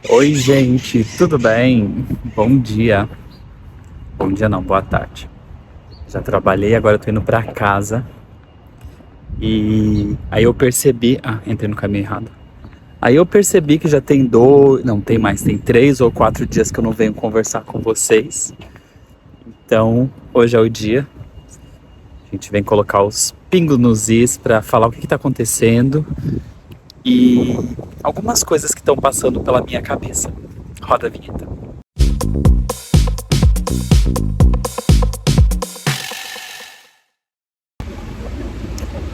Oi, gente, tudo bem? Bom dia. Bom dia não, boa tarde. Já trabalhei, agora eu tô indo pra casa. E aí eu percebi. Entrei no caminho errado. Aí eu percebi que já tem dois. Não, tem mais, tem 3 ou 4 dias que eu não venho conversar com vocês. Então, hoje é o dia. A gente vem colocar os pingos nos is pra falar o que tá acontecendo e algumas coisas que estão passando pela minha cabeça. Roda a vinheta.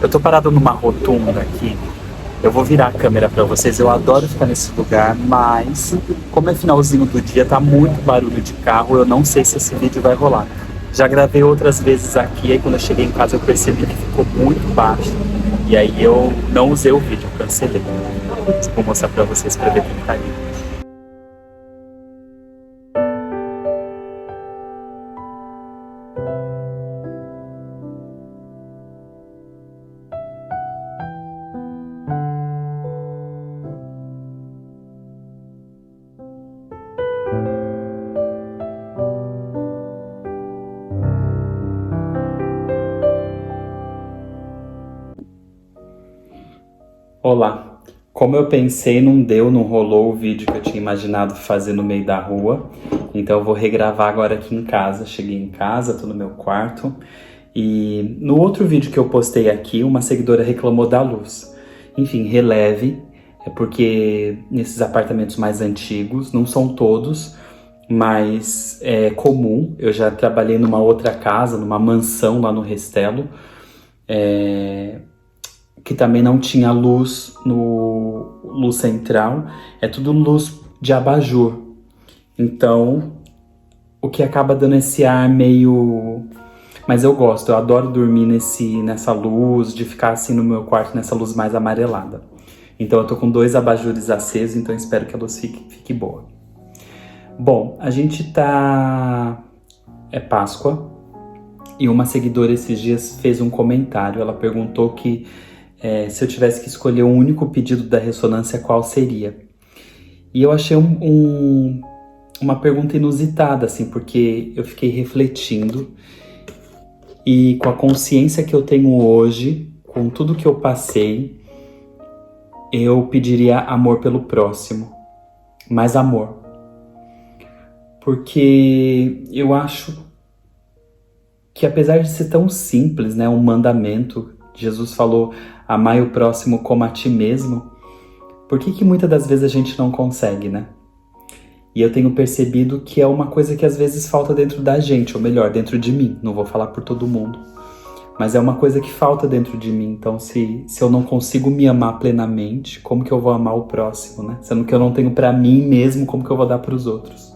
Eu tô parado numa rotunda aqui. Eu vou virar a câmera pra vocês. Eu adoro ficar nesse lugar, mas como é finalzinho do dia, tá muito barulho de carro. Eu não sei se esse vídeo vai rolar. Já gravei outras vezes aqui, aí quando eu cheguei em casa eu percebi que ficou muito baixo. E aí eu não usei o vídeo, cancelei. Vou mostrar pra vocês pra ver quem tá aí. Olá. Como eu pensei, não deu, não rolou o vídeo que eu tinha imaginado fazer no meio da rua. Então eu vou regravar agora aqui em casa. Cheguei em casa, tô no meu quarto. E no outro vídeo que eu postei aqui, uma seguidora reclamou da luz. Enfim, releve, é porque nesses apartamentos mais antigos, não são todos, mas é comum. Eu já trabalhei numa outra casa, numa mansão lá no Restelo, que também não tinha luz no luz central, é tudo luz de abajur. Então, o que acaba dando esse ar meio. Mas eu gosto, eu adoro dormir nessa luz, de ficar assim no meu quarto nessa luz mais amarelada. Então eu tô com 2 abajures acesos, então espero que a luz fique boa. Bom, a gente tá. É Páscoa, e uma seguidora esses dias fez um comentário. Ela perguntou que se eu tivesse que escolher um único pedido da ressonância, qual seria? E eu achei uma pergunta inusitada, assim, porque eu fiquei refletindo e com a consciência que eu tenho hoje, com tudo que eu passei, eu pediria amor pelo próximo, mais amor. Porque eu acho que apesar de ser tão simples, né, um mandamento, Jesus falou, amai o próximo como a ti mesmo, por que muitas das vezes a gente não consegue, né? E eu tenho percebido que é uma coisa que às vezes falta dentro da gente, ou melhor, dentro de mim. Não vou falar por todo mundo. Mas é uma coisa que falta dentro de mim. Então, se eu não consigo me amar plenamente, como que eu vou amar o próximo, né? Sendo que eu não tenho pra mim mesmo, como que eu vou dar pros outros?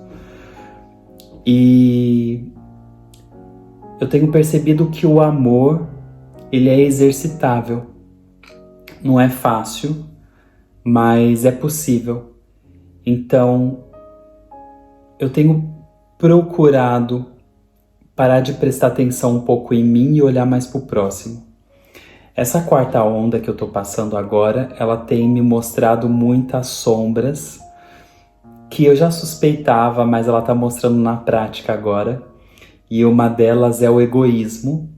E eu tenho percebido que o amor, ele é exercitável. Não é fácil, mas é possível. Então, eu tenho procurado parar de prestar atenção um pouco em mim e olhar mais pro próximo. Essa quarta onda que eu tô passando agora, ela tem me mostrado muitas sombras que eu já suspeitava, mas ela tá mostrando na prática agora. E uma delas é o egoísmo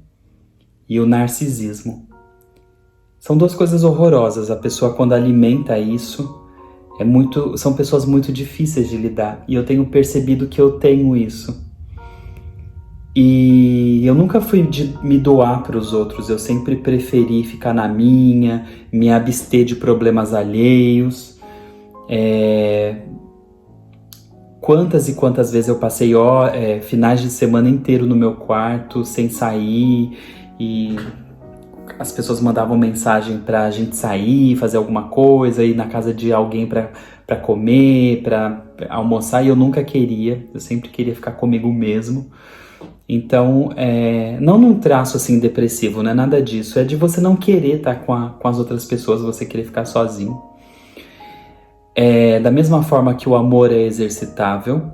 e o narcisismo. São 2 coisas horrorosas. A pessoa, quando alimenta isso, são pessoas muito difíceis de lidar. E eu tenho percebido que eu tenho isso. E eu nunca fui de me doar para os outros, eu sempre preferi ficar na minha, me abster de problemas alheios. Quantas e quantas vezes eu passei finais de semana inteiro no meu quarto, sem sair, e as pessoas mandavam mensagem pra gente sair, fazer alguma coisa, ir na casa de alguém pra comer, pra almoçar, e eu nunca queria, eu sempre queria ficar comigo mesmo. Então, não num traço assim depressivo, não é nada disso. É de você não querer estar com as outras pessoas, você querer ficar sozinho. Da mesma forma que o amor é exercitável,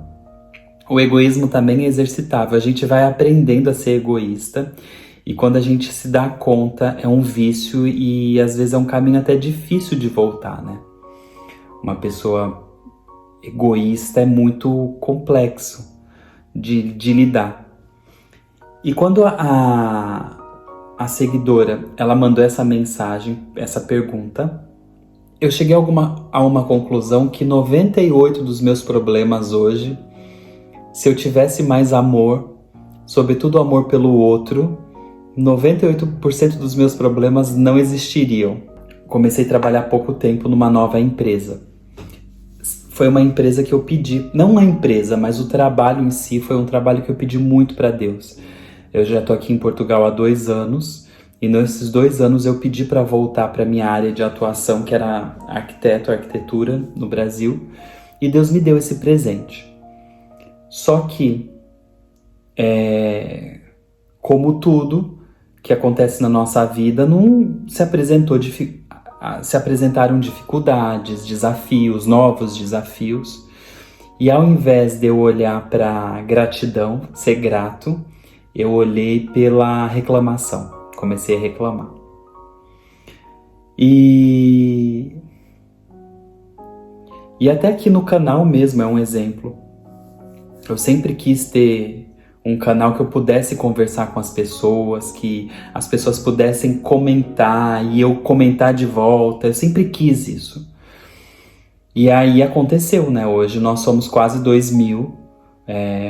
o egoísmo também é exercitável. A gente vai aprendendo a ser egoísta e quando a gente se dá conta é um vício e às vezes é um caminho até difícil de voltar, né? Uma pessoa egoísta é muito complexo de lidar. E quando a seguidora ela mandou essa mensagem, essa pergunta, eu cheguei a uma conclusão que 98 dos meus problemas hoje, se eu tivesse mais amor, sobretudo amor pelo outro, 98% dos meus problemas não existiriam. Comecei a trabalhar há pouco tempo numa nova empresa. Foi uma empresa que eu pedi, não a empresa, mas o trabalho em si foi um trabalho que eu pedi muito para Deus. Eu já estou aqui em Portugal há 2 anos e nesses 2 anos eu pedi para voltar para minha área de atuação, que era arquitetura no Brasil, e Deus me deu esse presente. Só que, como tudo que acontece na nossa vida, não se apresentaram dificuldades, desafios, novos desafios. E ao invés de eu olhar para gratidão, ser grato, eu olhei pela reclamação. Comecei a reclamar. E até aqui no canal mesmo é um exemplo. Eu sempre quis ter um canal que eu pudesse conversar com as pessoas, que as pessoas pudessem comentar e eu comentar de volta. Eu sempre quis isso. E aí aconteceu, né? Hoje nós somos quase 2.000,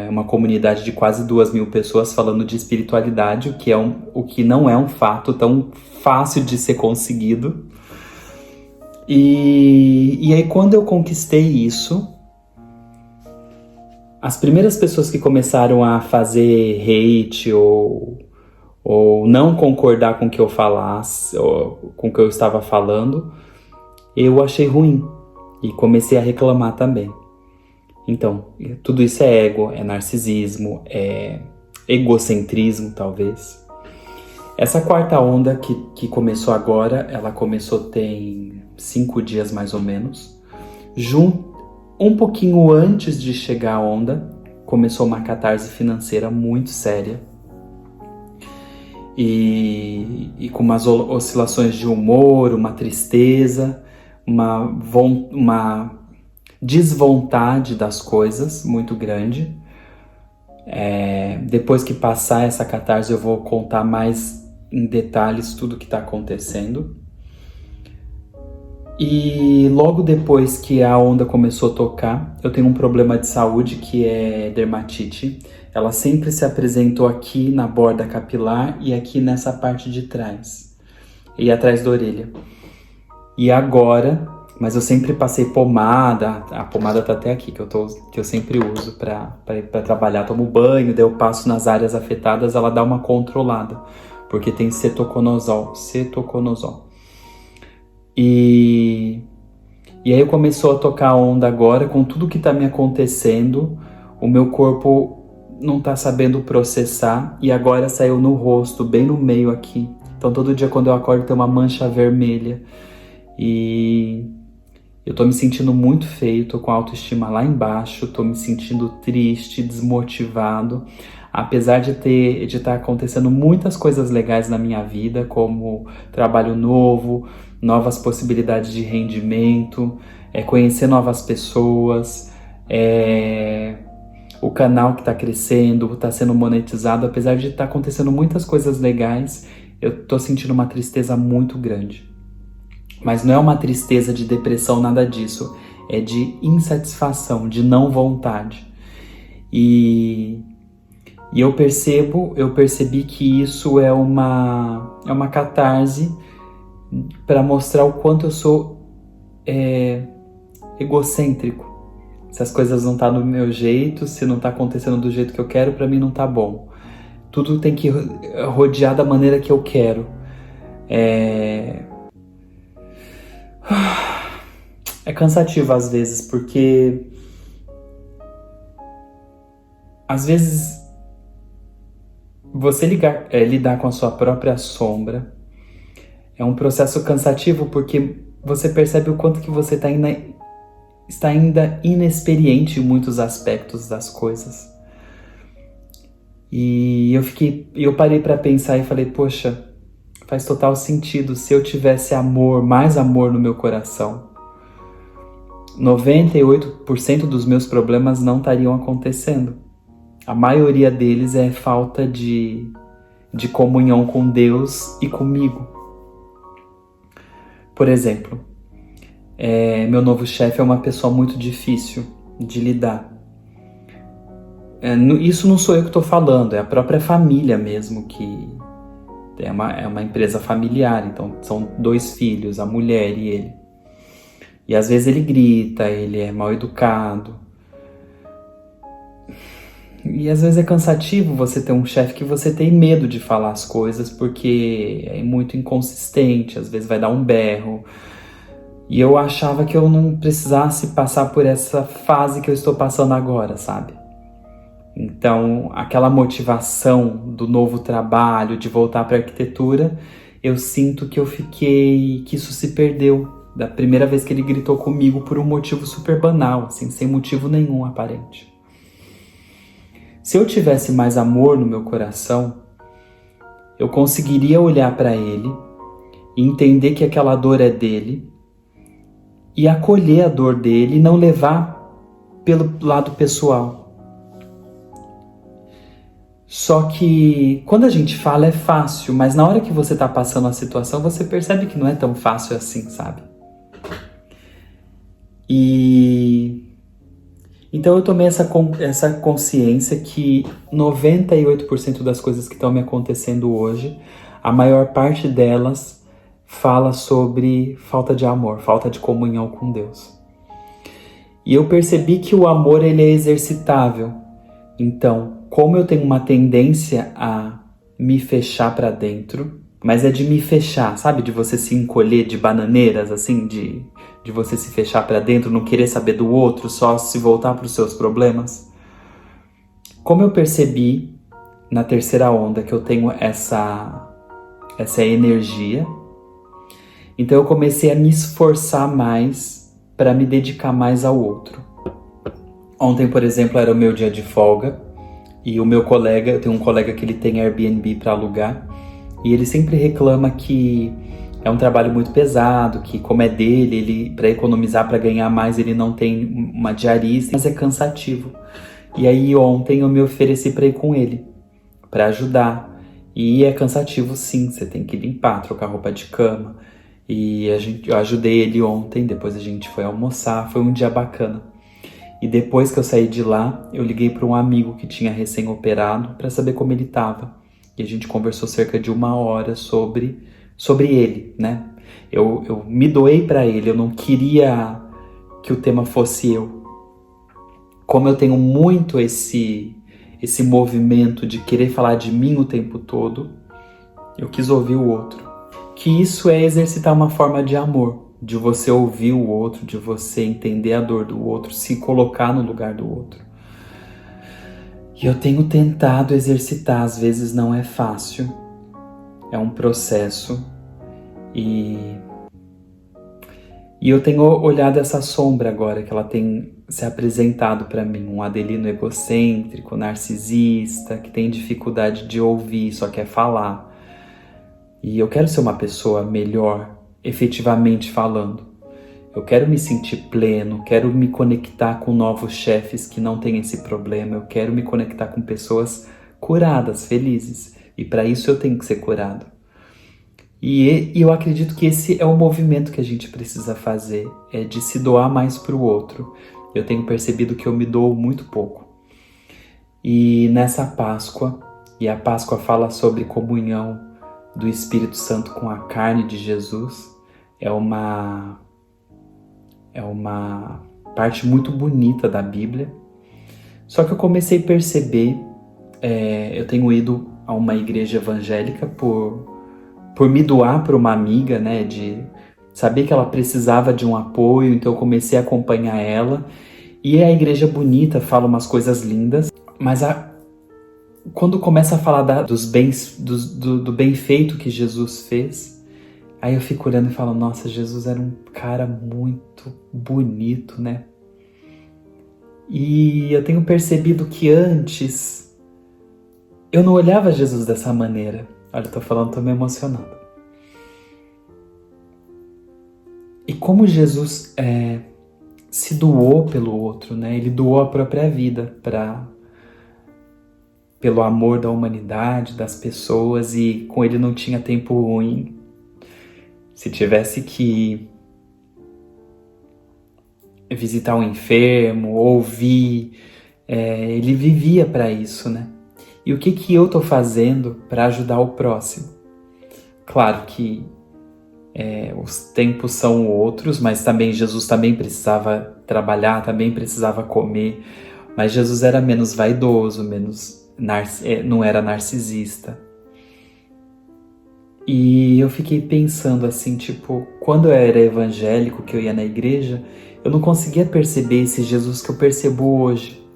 uma comunidade de quase 2.000 pessoas falando de espiritualidade, o que não é um fato tão fácil de ser conseguido. E aí quando eu conquistei isso, as primeiras pessoas que começaram a fazer hate ou não concordar com o que eu falasse, ou com o que eu estava falando, eu achei ruim e comecei a reclamar também. Então, tudo isso é ego, é narcisismo, é egocentrismo, talvez. Essa quarta onda que começou agora, ela começou tem 5 dias mais ou menos. Um pouquinho antes de chegar a onda, começou uma catarse financeira muito séria. E com umas oscilações de humor, uma tristeza, uma desvontade das coisas muito grande. Depois que passar essa catarse, eu vou contar mais em detalhes tudo o que está acontecendo. E logo depois que a onda começou a tocar, eu tenho um problema de saúde que é dermatite. Ela sempre se apresentou aqui na borda capilar e aqui nessa parte de trás. E atrás da orelha. E agora, mas eu sempre passei pomada, a pomada tá até aqui, que eu sempre uso para trabalhar. Tomo banho, daí eu passo nas áreas afetadas, ela dá uma controlada. Porque tem cetoconazol. E aí começou a tocar a onda agora, com tudo que tá me acontecendo, o meu corpo não tá sabendo processar, e agora saiu no rosto, bem no meio aqui. Então todo dia quando eu acordo tem uma mancha vermelha, e eu tô me sentindo muito feio, tô com a autoestima lá embaixo, tô me sentindo triste, desmotivado, apesar de estar acontecendo muitas coisas legais na minha vida, como trabalho novo, novas possibilidades de rendimento, conhecer novas pessoas, o canal que está crescendo, está sendo monetizado. Apesar de estar acontecendo muitas coisas legais, eu tô sentindo uma tristeza muito grande. Mas não é uma tristeza de depressão, nada disso. É de insatisfação, de não vontade. E eu percebi que isso é uma catarse para mostrar o quanto eu sou egocêntrico. Se as coisas não estão do meu jeito, se não está acontecendo do jeito que eu quero, para mim não tá bom. Tudo tem que rodear da maneira que eu quero. É cansativo às vezes, porque às vezes você lidar com a sua própria sombra é um processo cansativo, porque você percebe o quanto que você está ainda inexperiente em muitos aspectos das coisas. E eu parei para pensar e falei, poxa, faz total sentido. Se eu tivesse mais amor no meu coração, 98% dos meus problemas não estariam acontecendo. A maioria deles é falta de comunhão com Deus e comigo. Por exemplo, meu novo chefe é uma pessoa muito difícil de lidar. Isso não sou eu que estou falando, é a própria família mesmo, que é uma empresa familiar, então são 2 filhos, a mulher e ele. E às vezes ele grita, ele é mal educado. E às vezes é cansativo você ter um chefe que você tem medo de falar as coisas porque é muito inconsistente, às vezes vai dar um berro. E eu achava que eu não precisasse passar por essa fase que eu estou passando agora, sabe? Então, aquela motivação do novo trabalho, de voltar para a arquitetura, eu sinto que isso se perdeu da primeira vez que ele gritou comigo por um motivo super banal, assim, sem motivo nenhum aparente. Se eu tivesse mais amor no meu coração, eu conseguiria olhar para ele e entender que aquela dor é dele e acolher a dor dele e não levar pelo lado pessoal. Só que quando a gente fala é fácil, mas na hora que você tá passando a situação, você percebe que não é tão fácil assim, sabe? Então eu tomei essa consciência que 98% das coisas que estão me acontecendo hoje, a maior parte delas fala sobre falta de amor, falta de comunhão com Deus. E eu percebi que o amor ele é exercitável. Então, como eu tenho uma tendência a me fechar para dentro, mas é de me fechar, sabe? De você se encolher de bananeiras, assim, de você se fechar para dentro, não querer saber do outro, só se voltar para os seus problemas. Como eu percebi na terceira onda que eu tenho essa energia, então eu comecei a me esforçar mais para me dedicar mais ao outro. Ontem, por exemplo, era o meu dia de folga e o meu colega, eu tenho um colega que ele tem Airbnb para alugar e ele sempre reclama que é um trabalho muito pesado, que como é dele, ele para economizar, para ganhar mais, ele não tem uma diarista, mas é cansativo. E aí ontem eu me ofereci para ir com ele, para ajudar. E é cansativo sim, você tem que limpar, trocar roupa de cama. E eu ajudei ele ontem, depois a gente foi almoçar, foi um dia bacana. E depois que eu saí de lá, eu liguei para um amigo que tinha recém-operado para saber como ele estava. E a gente conversou cerca de 1 hora sobre ele, né? Eu me doei para ele, eu não queria que o tema fosse eu. Como eu tenho muito esse movimento de querer falar de mim o tempo todo, eu quis ouvir o outro. Que isso é exercitar uma forma de amor, de você ouvir o outro, de você entender a dor do outro, se colocar no lugar do outro. E eu tenho tentado exercitar, às vezes não é fácil, é um processo. E eu tenho olhado essa sombra agora, que ela tem se apresentado para mim, um Adelino egocêntrico, narcisista, que tem dificuldade de ouvir, só quer falar. E eu quero ser uma pessoa melhor, efetivamente falando. Eu quero me sentir pleno, quero me conectar com novos chefes que não têm esse problema, eu quero me conectar com pessoas curadas, felizes. E para isso eu tenho que ser curado. E eu acredito que esse é o movimento que a gente precisa fazer, é de se doar mais para o outro. Eu tenho percebido que eu me dou muito pouco. E nessa Páscoa, e a Páscoa fala sobre comunhão do Espírito Santo com a carne de Jesus, é uma parte muito bonita da Bíblia. Só que eu comecei a perceber, eu tenho ido a uma igreja evangélica por me doar para uma amiga, né, de saber que ela precisava de um apoio, então eu comecei a acompanhar ela. E a igreja bonita, fala umas coisas lindas, mas quando começa a falar dos bens, do bem feito que Jesus fez, aí eu fico olhando e falo, nossa, Jesus era um cara muito bonito, né? E eu tenho percebido que antes eu não olhava Jesus dessa maneira. Olha, eu tô falando, tô me emocionando. E como Jesus se doou pelo outro, né? Ele doou a própria vida pelo amor da humanidade, das pessoas, e com ele não tinha tempo ruim. Se tivesse que visitar um enfermo, ouvir, ele vivia para isso, né? E o que eu tô fazendo para ajudar o próximo? Claro que os tempos são outros, mas também Jesus também precisava trabalhar, também precisava comer, mas Jesus era menos vaidoso, não era narcisista. E eu fiquei pensando assim, tipo, quando eu era evangélico, que eu ia na igreja, eu não conseguia perceber esse Jesus que eu percebo hoje.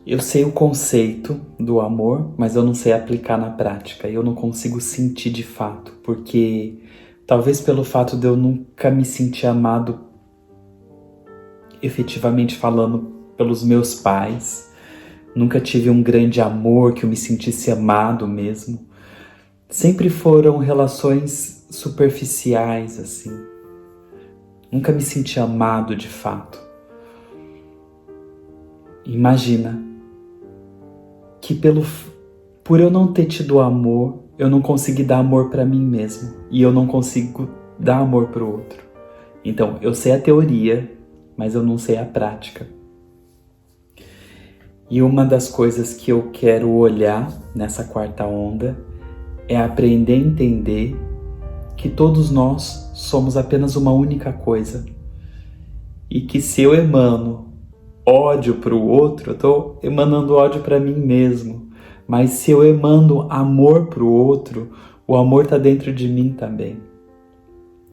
Eu sei o conceito do amor, mas eu não sei aplicar na prática. Eu não consigo sentir de fato, porque talvez pelo fato de eu nunca me sentir amado, efetivamente falando, pelos meus pais. Nunca tive um grande amor que eu me sentisse amado mesmo. Sempre foram relações superficiais, assim. Nunca me senti amado de fato. Imagina que por eu não ter tido amor, eu não consegui dar amor para mim mesmo. E eu não consigo dar amor para o outro. Então, eu sei a teoria, mas eu não sei a prática. E uma das coisas que eu quero olhar nessa quarta onda é aprender a entender que todos nós somos apenas uma única coisa. E que se eu emano ódio para o outro, eu estou emanando ódio para mim mesmo. Mas se eu emano amor para o outro, o amor está dentro de mim também.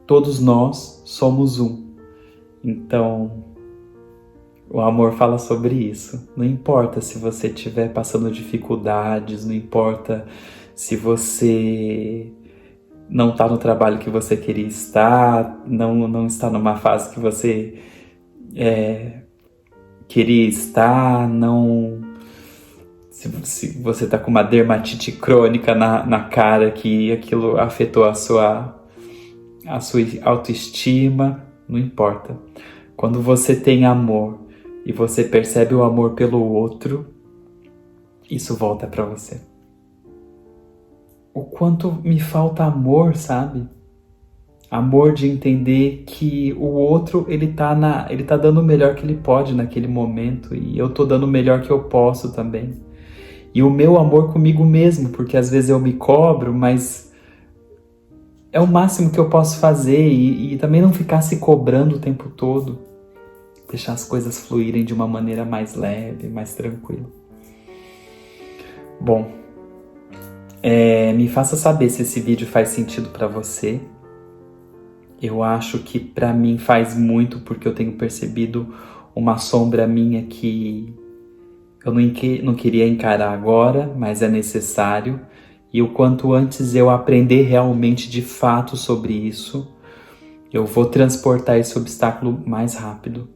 Todos nós somos um. Então, o amor fala sobre isso. Não importa se você estiver passando dificuldades, não importa se você não está no trabalho que você queria estar, não está numa fase que você queria estar, se você está com uma dermatite crônica na cara, que aquilo afetou a sua autoestima, não importa. Quando você tem amor e você percebe o amor pelo outro, isso volta para você. O quanto me falta amor, sabe? Amor de entender que o outro, ele tá dando o melhor que ele pode naquele momento, e eu tô dando o melhor que eu posso também. E o meu amor comigo mesmo, porque às vezes eu me cobro, mas é o máximo que eu posso fazer, e também não ficar se cobrando o tempo todo. Deixar as coisas fluírem de uma maneira mais leve, mais tranquila. Bom, me faça saber se esse vídeo faz sentido para você. Eu acho que para mim faz muito, porque eu tenho percebido uma sombra minha que eu não queria encarar agora, mas é necessário. E o quanto antes eu aprender realmente de fato sobre isso, eu vou transportar esse obstáculo mais rápido.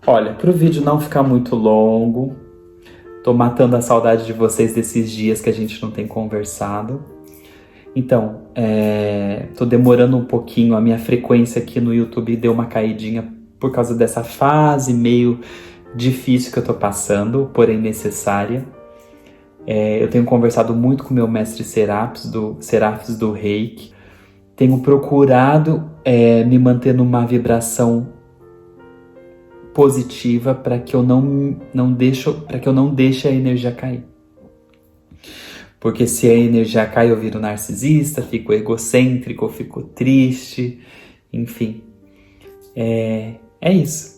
Olha, para o vídeo não ficar muito longo, tô matando a saudade de vocês desses dias que a gente não tem conversado. Então, tô demorando um pouquinho, a minha frequência aqui no YouTube deu uma caidinha por causa dessa fase meio difícil que eu tô passando, porém necessária. Eu tenho conversado muito com meu mestre Serapis do Reiki. Tenho procurado me manter numa vibração positiva para que eu não deixe a energia cair. Porque se a energia cai, eu viro narcisista, fico egocêntrico, fico triste, enfim. É isso.